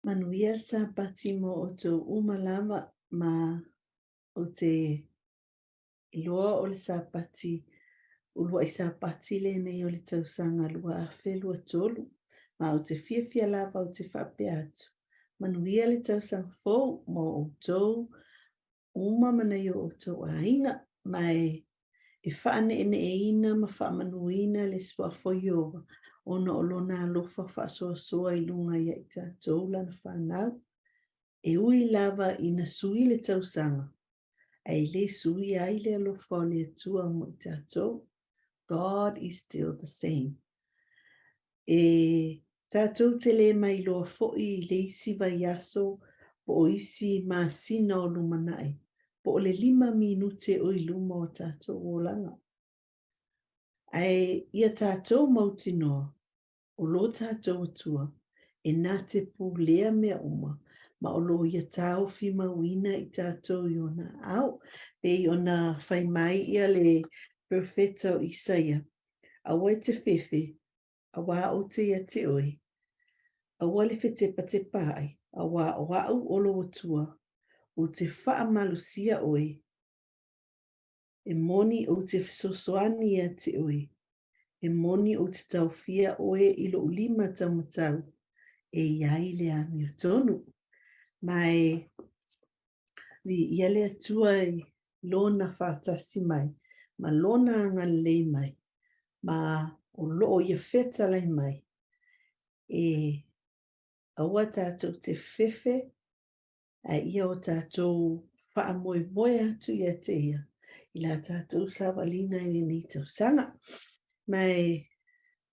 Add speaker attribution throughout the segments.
Speaker 1: Manuia Sabati mo o tō umalama ma o te iloa o le Sabati. Ulua I Sabati le nei o le tausanga lua a whelua tolu. Ma o te fia lava o te whapea atu. Manuia le tausanga fōu mo o tō umamana o Toeaina mai e whaane ene e ina ma whaamanuina le swafo iowa. Ona o lona alofa whaasoa I lunga ia I tātou lana whanau. E ui lava ina sui le tausanga. Ai le sui ai le alofa o le atua mo I tātou. God is still the same. E tātou te le mai loa fo'i le isi vai aso po o isi ma sina o lumanai. Po o le 5 minute o I luma o tātou o langa. Ai ia tātou mautinoa. O lo tātou atua, e nā te pū lea mea uma, ma o lo ia tāo fi mawina I tātou I ona au, pe I ona whai mai ia le Refrencea o Isaia. Awa te whewhe, awa o te ia te oi, awa le whetepa te pai, awa o au o lo atua, o te wha malusia oi, e moni o te whesosoani ia te oi, e moni o te tauwhia oe I lo 5 taumatau e iai le ami o tonu. Mai vi ia le atua I lona whātasi mai, ma lona angalei mai, ma o loo ia whetalai mai. E aua tātou te whewhe, a ia o tātou whaamoe atu ia te ia. I la tātou sawalina I ni tausanga. Mai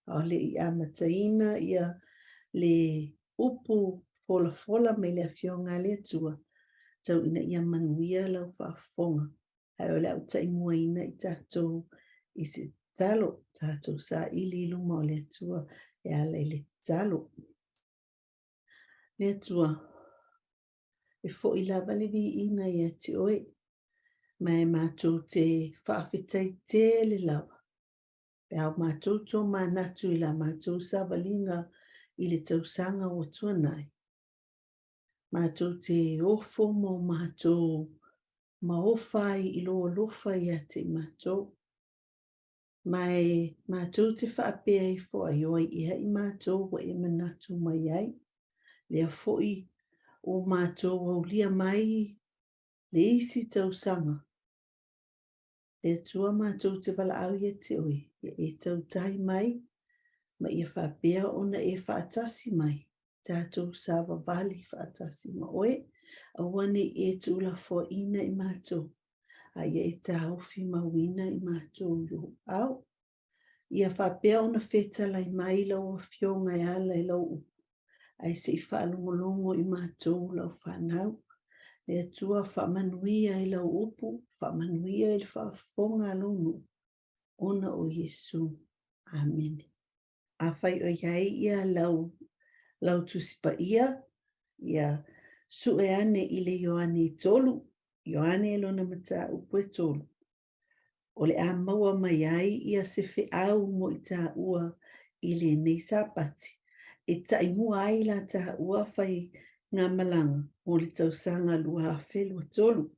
Speaker 1: o le I amataina ia le upu fola me le afionga le atua. Tau ina ia manuia lau whaafonga. Ai o le au taimua ina I tātou I se talo. Tātou sa ili luma o le atua e ala I le talo. Le atua e fo I lava le vi ina ia te oe. Mai mātou te whaafetai te le lawa. Pe au mātou tō mānatu I la mātou sa walinga I le tausanga o tuanai. Mātou te ofo mo mātou maofai I lo alofa ia te mātou. Mai mātou te whaapea I fo ai oi ia I mātou wa e manatu mai ai. Lea foi o mātou au lia mai le isi tausanga. Le tua mātou te wala au ia te oi. Ia e tautai mai. Ma ia whapea ona e whaatasi mai. Tātou sawa vali whaatasi ma oe. Awane e tūla fo ina I mātou. A ia e tāu fi mawina I mātou yo au. Ia whapea ona wheta lai mai lau a fionga e ala I lau upu. Ai se I whaalongolongo I mātou lau whanau. Le atua whamanuia I lau upu. Whamanuia I le whaafonga alonu. Ona o Yesu. Amen. A whai o iai ia lau tusipa ia su e ane I le Ioane tolu. Ioane lona mata upu e tolu. O le a maua mai ai ia se whi au mo I tā ua I le nei Sabati. E taimua ai la tā ua whai ngā malanga o le tausanga lua a whelua tolu.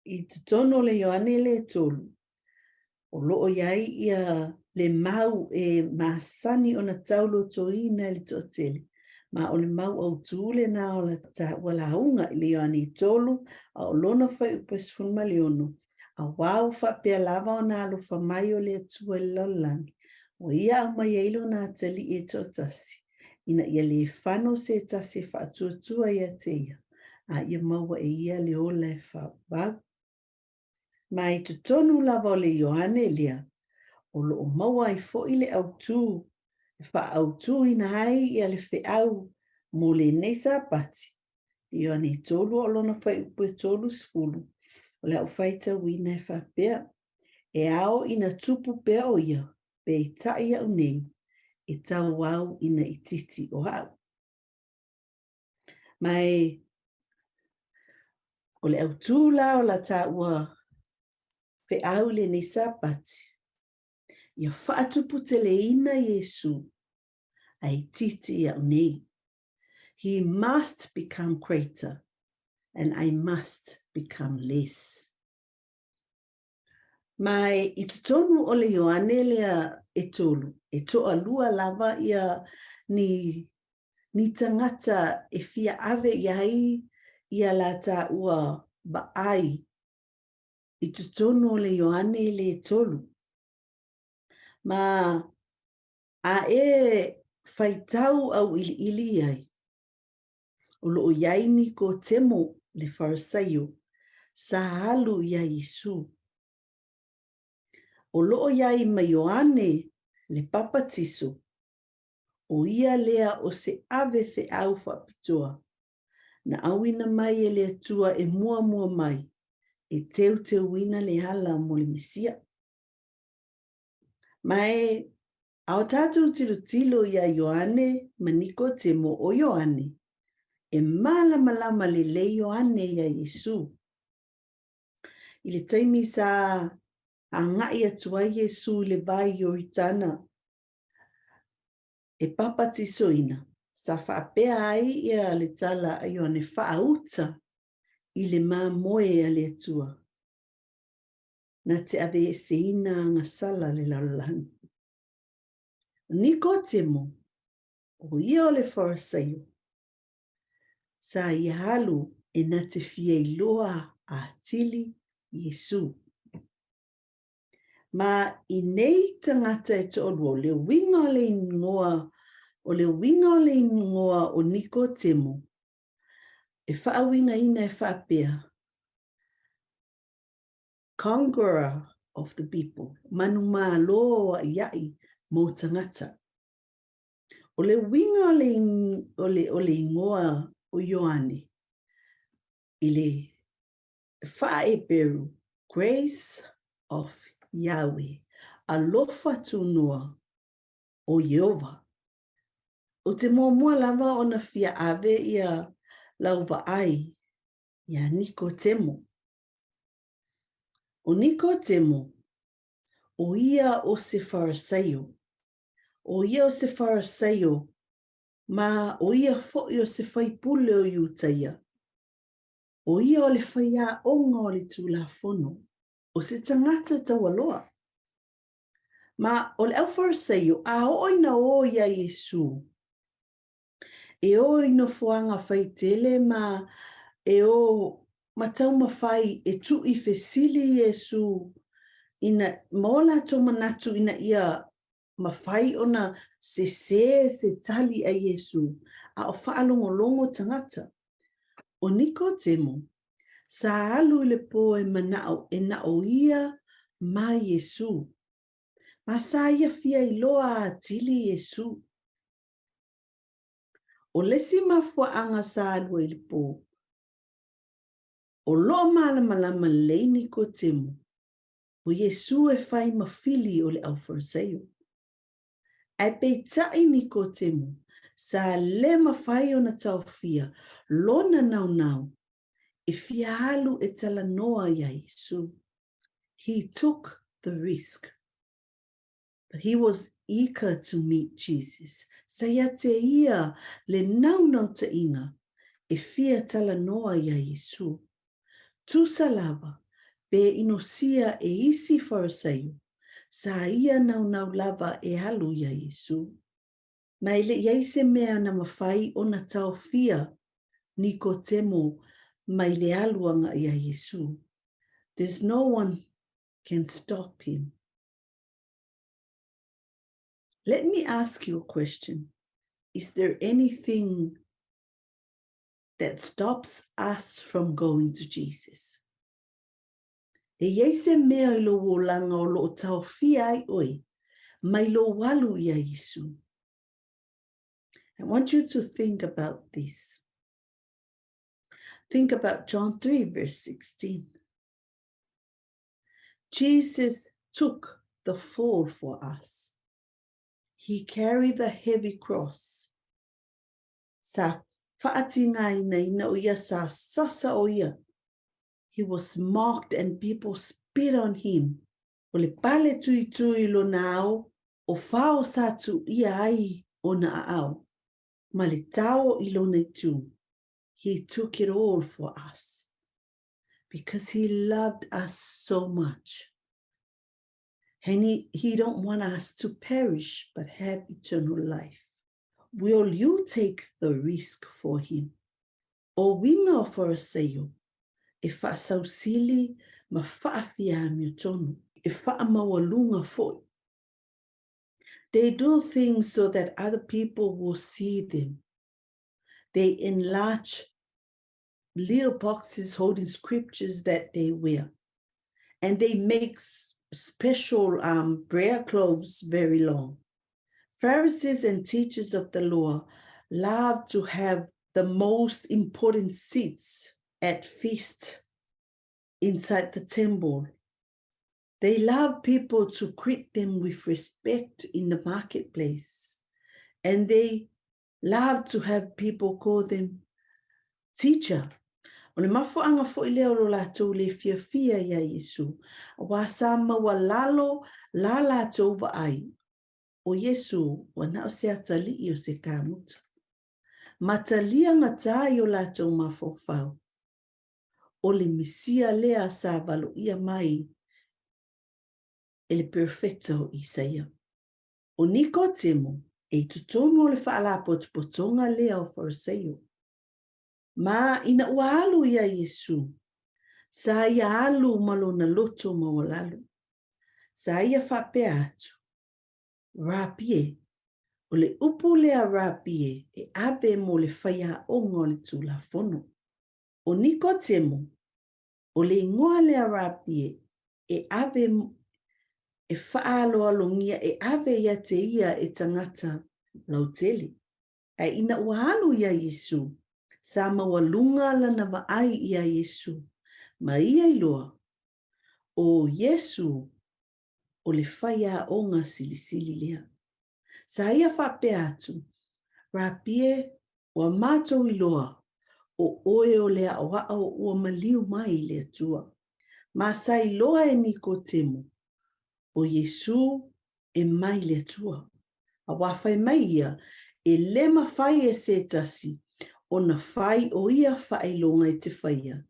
Speaker 1: I tutono le Ioane le tolu. O loo iai ia le mau e masani o na taulo Toeaina le toatele. Ma o le mau au tūle na o la ta wala unga I le Ioane tolu a o lona whai upesfun maliono. A wau whapea lava o na alofa mai o le atua le laulangi. O ia au mai eilo na tali e totasi. Ina ia le whano se tasi whaatuatua ia te ia. A ia maua e ia le ola e whawau. Mai tu tonu lava o le Ioane lia, o loo maua I fo I le autu, wha autu ina hai I le whiau mo le nei Sabati. Ioane tolu o lona whai upu e tolu sfulu, o le au whaita wina e whapea, e ao ina tupu pea o ia, pe I tai au nei, e tau au ina I titi o hau. Mai, o le autu la o la ta ua, pe au le nei Sabati. Ia whaatupu te le ina Yesu. ai titi au nei. He must become greater, and I must become less. Mai I tonu o le Ioane lea e tolu, e toa lua lava ia ni tangata e fia ave iai ia la ta ua baai. I tonu o le Ioane le tolu. Ma a e faitau au ili ai. O loo iai Nicodemus le Farisaio, sa alu ia Yesu. O loo iai ma Ioane le papatiso, o ia lea o se ave fe au whapitoa, na awina mai e lea tua e mua mai, e teu wina le hala mo le Mesia. Mai, ao tātou tilo ia Ioane ma Nicodemus o Ioane, e malama le Ioane ia Yesu. I le taimi sa a ngai atua Yesu le vai Yoritana, e papatisoina, sa whaapea ai ia le tala a Ioane whaauta i le moe a le atua. Na te ave e se ina ngā sala le laulani. Nicodemus, o ia o le Farisaio, sa ia halu e na te fia i loa a tili Yesu. Ma I nei tangata e tolu o le winga o le ingoa o Nicodemus, e whaawinga ina e whaapea, conqueror of the people, manu maa loa iai mo tangata. O le winga o le ingoa o Ioane, I le whaeperu, grace of Yahweh, alofa tunua o Yehova. O te mua lava o na fia ave ia lauva ai, ia Nicodemus. O Nicodemus, o ia o se Farisaio. O ia o se Farisaio, ma o ia fo'i o se faipule o Iutaia. O ia o le whaia onga o le tūlafono, o se tangata taualoa. Ma o le au Farisaio, a oina o ia Yesu. E o ino fuanga faitele ma e o matau mawhai e tu I fesili Yesu ina mola to manatu ina ia mawhai ona se tali a Yesu a o whaalongolongo tangata. O Nicodemus, sa alu le po e manao e na o ia ma Yesu. Ma sa ia fia I loa a tili Yesu. O lesi mafuaanga sa alu le po. O lo malama le Nicodemus. O Yesu e whai mawhili o le au Farisaio. Ai peitai Nicodemus, sa le mawhai o na tau fia, lona nau, e fia alu e tala noa ia Yesu. He took the risk. But he was eager to meet Jesus. Sa ia te ia le nau te inga, e fia tala noa ia Yesu. Tu salava, pe inosia e isi Farisaio, sa ia nau lava e alu ia Yesu. Ma ile iai se mea na mawhai o na tau fia Nicodemus ma ile aluanga ia Yesu. There's no one can stop him. Let me ask you a question. Is there anything that stops us from going to Jesus? E iai se mea ilo wolanga o lo tau fia ai oi, mai lo walu ia Yesu. I want you to think about this. Think about John 3, verse 16. Jesus took the fall for us. He carried the heavy cross. Sa whaatinga ina o ia sa sasa o ia. He was mocked and people spit on him. O le pale tui lo nao, o whao sa tu ia ai o na aao, ma le tao I lona I tū. He took it all for us because he loved us so much. And he don't want us to perish, but have eternal life. Will you take the risk for him? O winga o Refrencea, e whaasausili ma whaafia mi tonu, e whaamawalunga foi. They do things so that other people will see them. They enlarge little boxes holding scriptures that they wear. And they make special prayer clothes very long. Pharisees and teachers of the law love to have the most important seats at feast inside the temple. They love people to greet them with respect in the marketplace. And they love to have people call them teacher. O le mafuanga fo I leo lo lātou le fia ia Yesu. Wa sama wa lalo la lātou wa ai. O Yesu wa nao se atali I o se kāmuta. Matalia ngatai o lātou mafofau. O le misia lea sa valo ia mai. E le perfecta o Isaia. O Nicodemus e tutono le whaala potonga lea o Refrencea. Ma ina ua alu ia Yesu. Sa ia alu malona loto mawalalu. Sa ia whapea atu. Rapie. O le upu lea rapie e abe mo le whaia ongo le tula fono. O Nicodemus. O le ingoa lea rapie e abe e whaalo alongia e ave ia te ia e tangata lautele. E ina ua alu ia Yesu. Sa mawalunga lana vaai ia Yesu. Ma ia iloa. O Yesu o le whaia onga silisili lea. Sa ia whapea atu. Rapie wa mātou iloa. O oe o lea oa o ua maliu mai lea tua. Ma sa iloa e Nicodemus. O Yesu e mai lea tua. A wawhai mai ia e lema whai e se tasi. O na whai o ia whai longa I te whaia.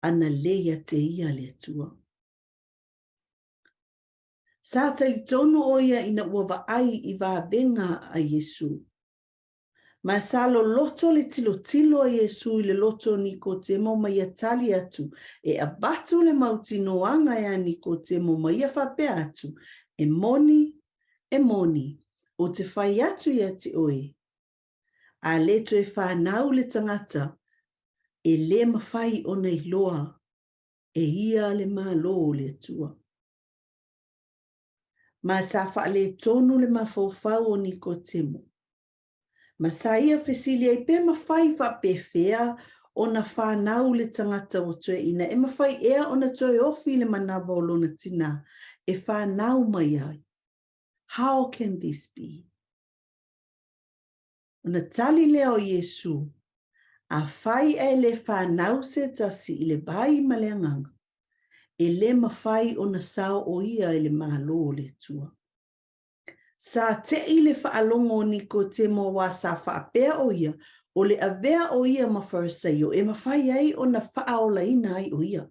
Speaker 1: Ana leia te ia lea tua. Sa tai tono o ia ina ua vaai I vābenga a Yesu. Ma sa lo loto le tilo a Yesu I le loto Nicodemus ma ia tali atu. E abatu le mautinoanga ia Nicodemus ma ia whapea atu. E moni, o te whai atu ia te oe. A leto e whanau le tangata. E le mawhai o nei loa. E ia le malo le tua. Ma sa wha le tonu le mawhauwhau o Nicodemus. Ma sa ia whesilia I pe mawhai wha pewhea o na whanau le tangata o Toeaina. E mawhai ea o na toe ofi le manawa o lona tina. E whanau mai ai. How can this be? O na tali leo Yesu. A whai e le whanau se tasi I le bai ma le anganga. E le mawhai o na sao o ia I le mahalo le tua. Sa te I le whaalongo o Nicodemus wa sa whaapea o ia, o le avea o ia ma Refrencea, e mawhai ai o na whaaolaina ai o ia.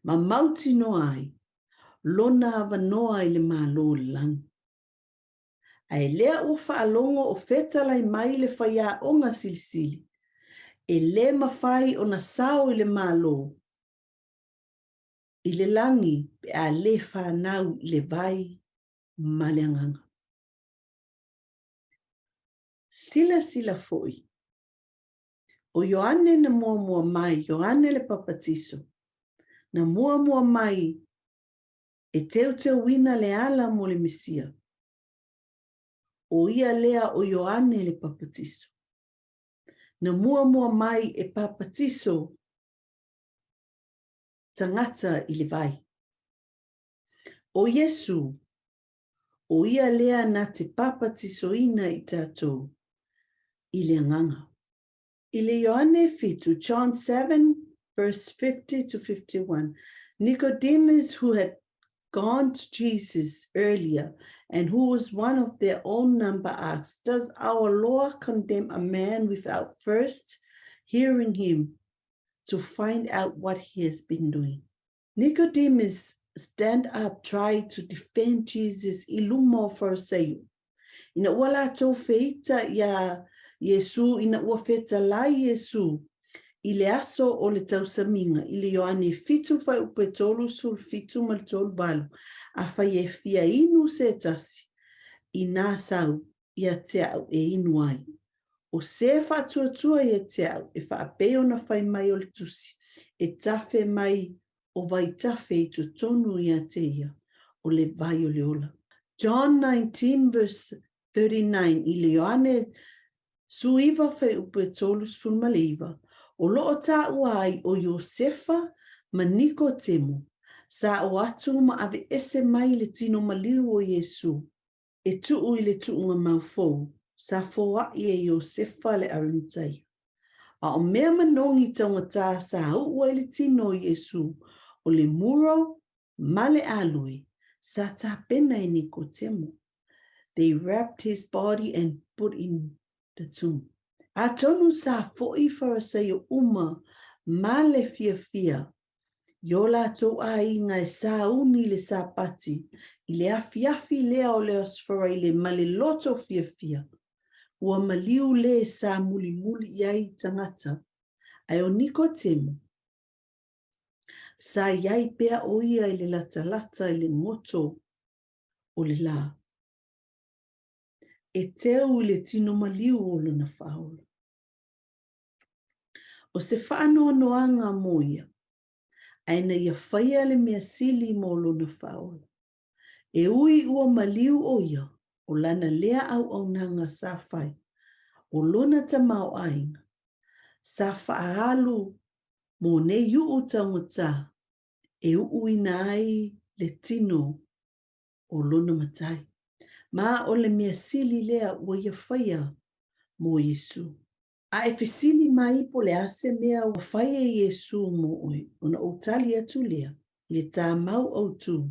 Speaker 1: Ma mauti no ai, lona avanoa I le mahalo le lang. Ai lea o whaalongo o whetalai mai le whaia o ngā silisili. E le mawhai o na sao I le mahalo. I le langi pe a le whanau le vai maleanganga. Sila foi. O Ioane na mua mai, Ioane le papatiso. Na mua mai e Toeaina le ala mo le Mesia. O ia lea o Ioane le papatiso. Na mua mai e papatiso tangata I le vai. O Yesu, o ia lea na te papatisoina I tātou I le anganga. I le Ioane fitu, John 7, verse 50 to 51, Nicodemus, who had gone to Jesus earlier and who was one of their own number asked, does our law condemn a man without first hearing him to find out what he has been doing? Nicodemus stand up, try to defend Jesus ilumo Pharisee. Ina wala to feita ya Yesu, ina ua feta la Yesu, I le aso o le tausaminga, I le Ioane fitu fai upe tolu sul fitu mal tolu valu, a fai e fia inu se tasi, I nā sau, ia te au e inu ai. O se whātua ia te au, e whaapeo na whai mai o le tusi, e tafe mai o vai tafe I tu tonu ia te ia, o le vai o le ola. John 19 verse 39, I le Ioane suiva whai upe tolu sul maliva, o loo tā uai o Iosefa ma Nicodemus, sa o atu ma ave ese mai le tino maliu o Yesu, e tuu I le tuunga maufou, sa foa I e Iosefa le arintai. A o mea manongi taungatā sa ua I le tino o Yesu, o le muro ma le alui, sa tā pena I Nicodemus. They wrapped his body and put in the tomb. A tonu sa fo'i Pharisee uma ma le fia. Yo la to'ai ngai sa uni le sapati. I le afiafi lea o le osfora le ma le loto fia. Ua maliu le sa muli iai tangata. Ai o Nicodemus. Sa iai pea o ia I le lata I le moto o le la. E teu I le tino maliu o lona whaola. O se whaanoanoanga mo ia, aina ia whaia le mea sili mo lona whaola. E ui ua maliu o ia, o lana lea au nanga sa whai, o lona tamau ainga, sa whaalu mo ne uu tangata, e uina ai le tino o lona matai. Ma o le mea sili lea ua ia whaia mo Yesu. A e fesili mai po le ase mea o whai e Yesu mo oi, ona o tali atu lea, le tā mau au tu,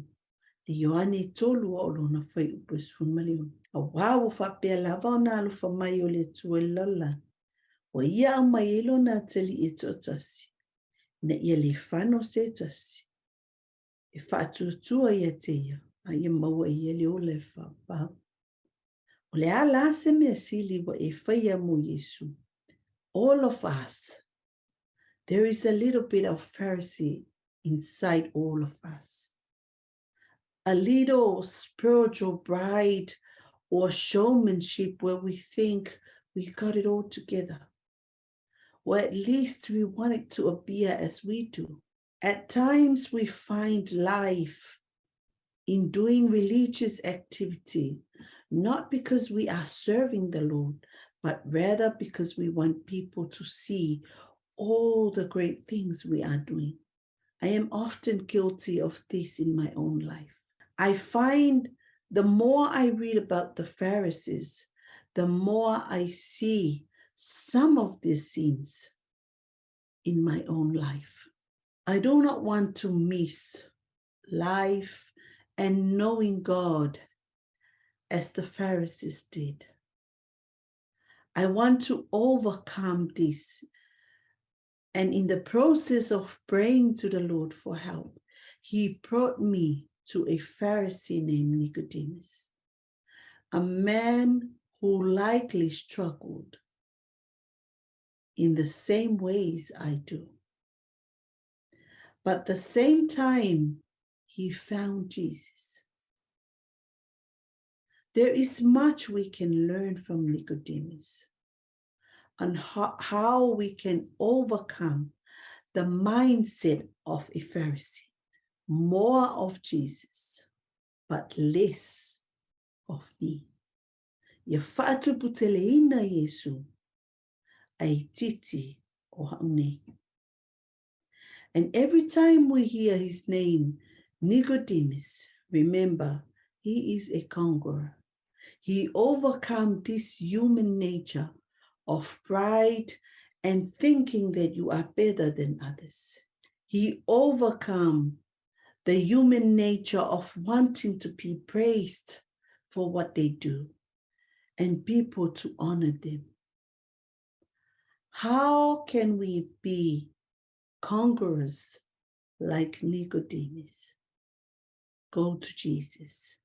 Speaker 1: le Ioane tolu o lona whai upes funmalion. A wāo whapea lava o nā alufa mai o le tua lala, o ia au mai elo nā tali e to tasi, na ia le whano se tasi, e whātuatua ia te ia, a ia maua ia le o le whapau. O le ala se mea sili wa e whaia mo Yesu. All of us, there is a little bit of Pharisee inside all of us. A little spiritual pride or showmanship where we think we got it all together. Or at least we want it to appear as we do. At times we find life in doing religious activity, not because we are serving the Lord, but rather because we want people to see all the great things we are doing. I am often guilty of this in my own life. I find the more I read about the Pharisees, the more I see some of these sins in my own life. I do not want to miss life and knowing God as the Pharisees did. I want to overcome this. And in the process of praying to the Lord for help, he brought me to a Pharisee named Nicodemus, a man who likely struggled in the same ways I do. But at the same time, he found Jesus. There is much we can learn from Nicodemus on how we can overcome the mindset of a Pharisee. More of Jesus, but less of me. Ia whaatu puteleina Yesu, ai titi o haunei. And every time we hear his name, Nicodemus, remember, he is a conqueror. He overcome this human nature of pride and thinking that you are better than others. He overcome the human nature of wanting to be praised for what they do and people to honor them. How can we be conquerors like Nicodemus? Go to Jesus.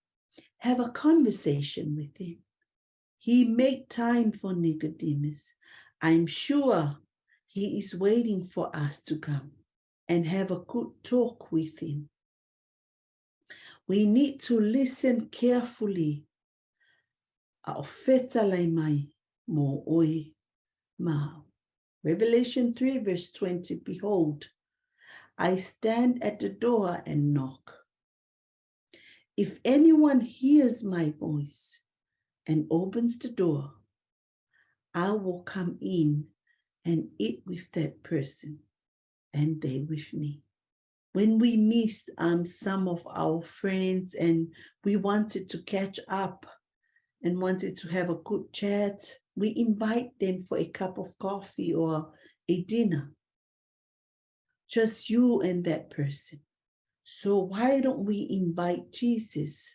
Speaker 1: Have a conversation with him. He made time for Nicodemus. I'm sure he is waiting for us to come and have a good talk with him. We need to listen carefully. Revelation 3 verse 20, behold, I stand at the door and knock. If anyone hears my voice and opens the door, I will come in and eat with that person and they with me. When we missed some of our friends and we wanted to catch up and wanted to have a good chat, we invite them for a cup of coffee or a dinner. Just you and that person. So why don't we invite Jesus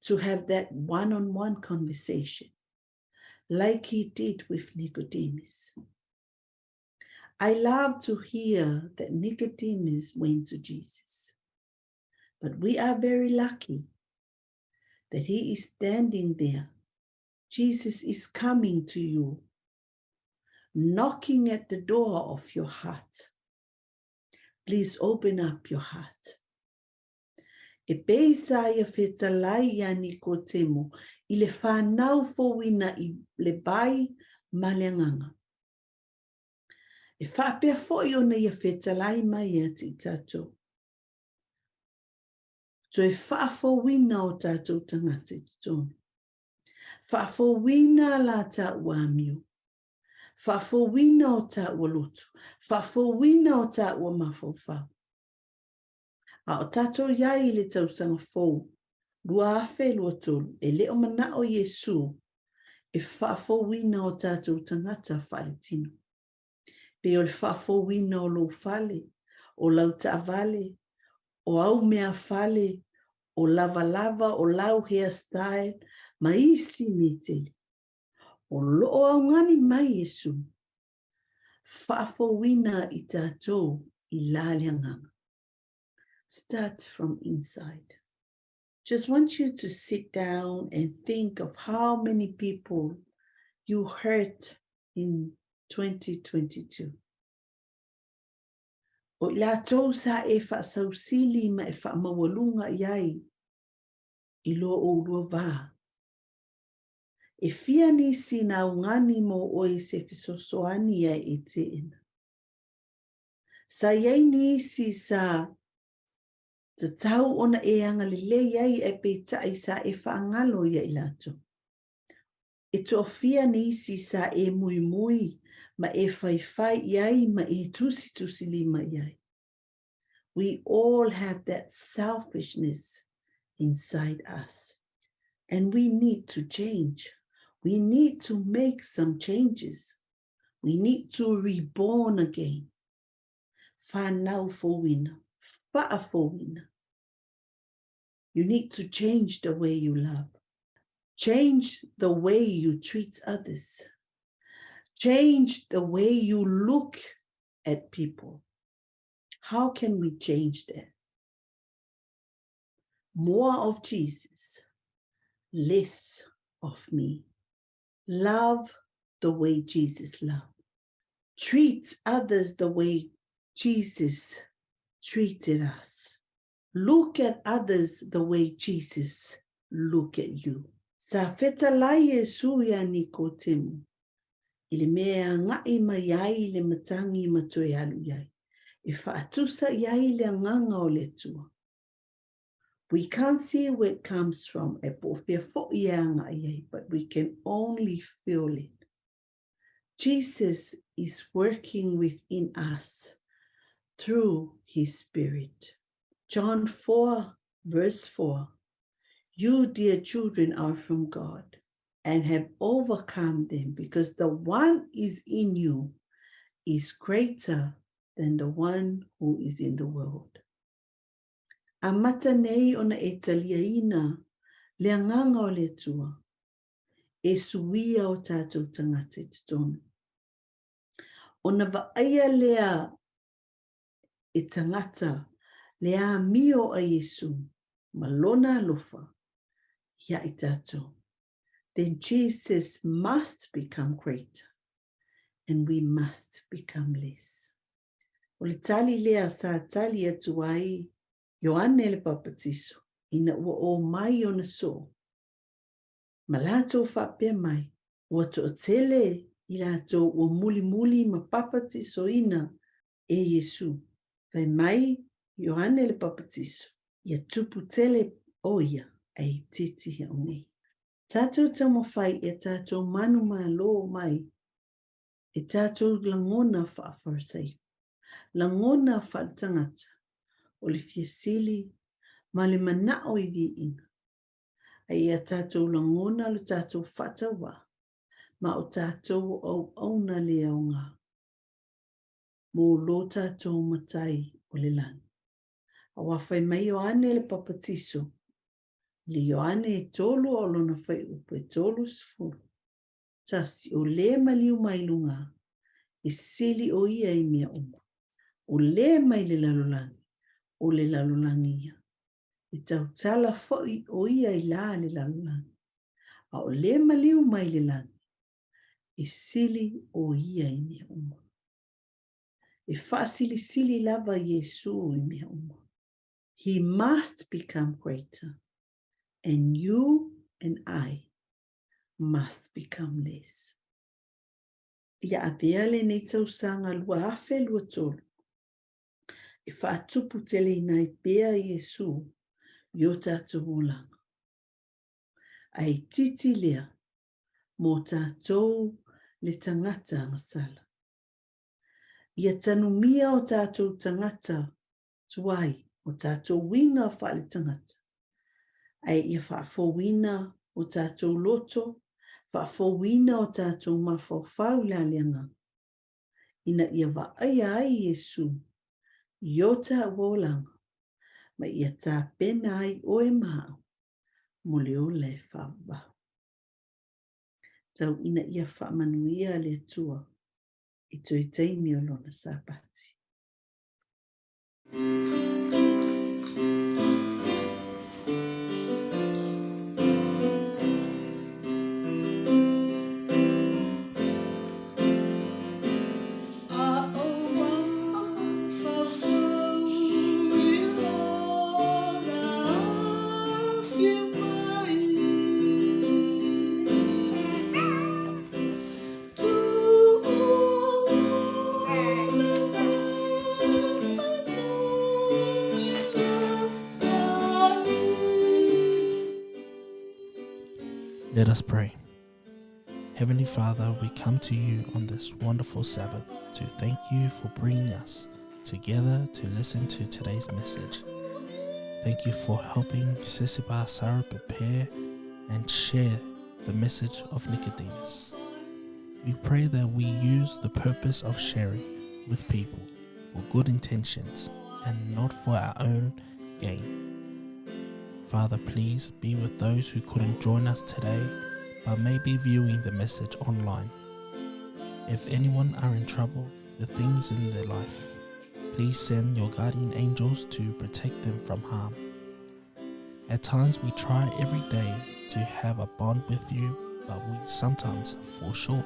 Speaker 1: to have that one-on-one conversation like he did with Nicodemus? I love to hear that Nicodemus went to Jesus, but we are very lucky that he is standing there. Jesus is coming to you, knocking at the door of your heart. Please open up your heart. E peisa ia whetalai ia Nicodemus, I le whanau fōwina I le bai maleanganga. E whapea fōi ona ia whetalai mai ati I tātou. So e whafōwina o tātou tangata I tōnu. Whafōwina la tā uamiu. Whafōwina o tā ualotu. Whafōwina o tā uamafofau. A o tātou iai le tausanga fōu. Lua afe lua tolu. E leo mana o Yesu. E whafōwina o tātou tangata whale tino. Pe o le whafōwina o lo whale. O lau ta vale. O au mea whale. O lava lava. O lau hairstyle. Ma isi ni tele. O loo au ngani mai Yesu. Whafōwina I tātou I laleanganga. Start from inside. Just want you to sit down and think of how many people you hurt in 2022. O la tau sa e whasausili ma e whamawalunga iai I lo o lua wā. E fia nisi na ungani mo o I se fisosoani ia e te ina. Sa iai nisi sa te tau ona e anga lele iai e pe tai sa e whaangalo ia I lato. E to fia nisi sa e mui mui ma e whai iai ma e tusi lima iai. We all have that selfishness inside us. And we need to change. We need to make some changes. We need to reborn again. Whanau fōwina. Fa'a fōwina. You need to change the way you love. Change the way you treat others. Change the way you look at people. How can we change that? More of Jesus, less of me. Love the way Jesus loved. Treat others the way Jesus treated us. Look at others the way Jesus look at you. Sa whetalai Yesu ia Nicodemus. I le mea ngai mai ai le matangi ma Toeaina iai. E whaatusa iai le nganga o le tua. We can't see where it comes from, but we can only feel it. Jesus is working within us through his Spirit. John 4, verse 4. You, dear children, are from God and have overcome them, because the one is in you is greater than the one who is in the world. A mata nei ona e taliaina le anganga o le tua. E suia o tātou tangata te tonu. Ona vaaia lea e tangata lea mio a Yesu, malona alofa, ia i tātou. Then Jesus must become greater and we must become less. O le tali lea sa tali atu ai Ioane le papatiso, ina ua o mai o na so. Ma lātou whapea mai, ua to tele i lātou ua muli ma papatiso ina e Yesu. Vai mai Ioane le papatiso, ia tupu tele o ia ai titi o nei. Tātou tamo whai e tātou manu malo mai, e tātou langona whaafarasai, langona whaatangata, o le fiasili, ma le manao I vi ina. Ai a tātou langona le tātou whatawa, ma o tātou au na le au ngā. Mō lo tātou matai o le lani. A wawhai mai Ioane le papatiso, le Ioane e tolu o lona whai upo e tolu sifuru. Tasi o le maliu mai lunga, e sili o ia I mea uma. O le mai le lalolani, o le lalolani ia. I tau tala foi o ia I la le lalolani. A o le maliu mai le lani, e sili o ia I mea uma. E whaasili sili lava Yesu I mea uma. He must become greater, and you and I must become less. Ia avea le nei tau sanga lua afe lua tolu. E whaatupu tele I nai bea Yesu, yo tātou olanga. Ai titi lea, mō tātou le tangata ngasala. Ia tanumia o tātou tangata tuai, o tātou winga wha le tangata. Ai ia whaafowina o tātou loto, whaafowina o tātou mawhawhau la leanga. Ina ia waaia ai Yesu, yo tā wolanga, ma ia tā pena ai o e mahau, mo leo le whawa. Tau ina ia whaamanuia le tua, I tui teimi o lona Sabati.
Speaker 2: Let us pray. Heavenly Father, we come to you on this wonderful Sabbath to thank you for bringing us together to listen to today's message. Thank you for helping Sesepasara prepare and share the message of Nicodemus. We pray that we use the purpose of sharing with people for good intentions and not for our own gain. Father, please be with those who couldn't join us today but may be viewing the message online. If anyone are in trouble with things in their life, please send your guardian angels to protect them from harm. At times we try every day to have a bond with you, but we sometimes fall short.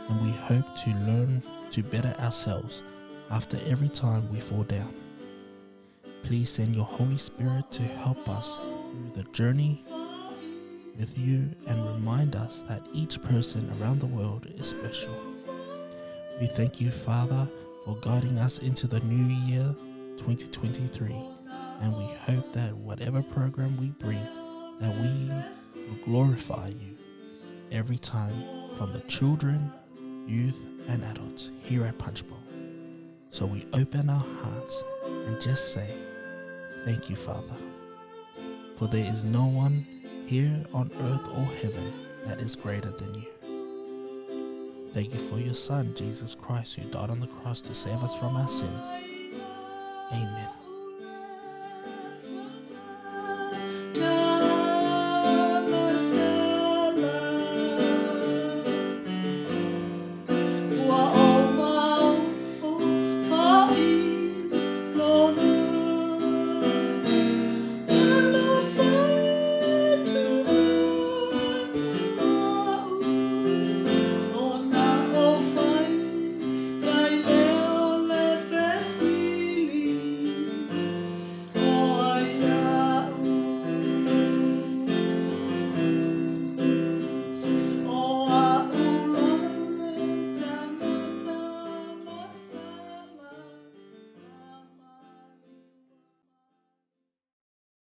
Speaker 2: And we hope to learn to better ourselves after every time we fall down. Please send your Holy Spirit to help us through the journey with you and remind us that each person around the world is special. We thank you, Father, for guiding us into the new year 2023, and we hope that whatever program we bring, that we will glorify you every time from the children, youth and adults here at Punchbowl. So we open our hearts and just say, thank you, Father, for there is no one here on earth or heaven that is greater than you. Thank you for your Son, Jesus Christ, who died on the cross to save us from our sins. Amen.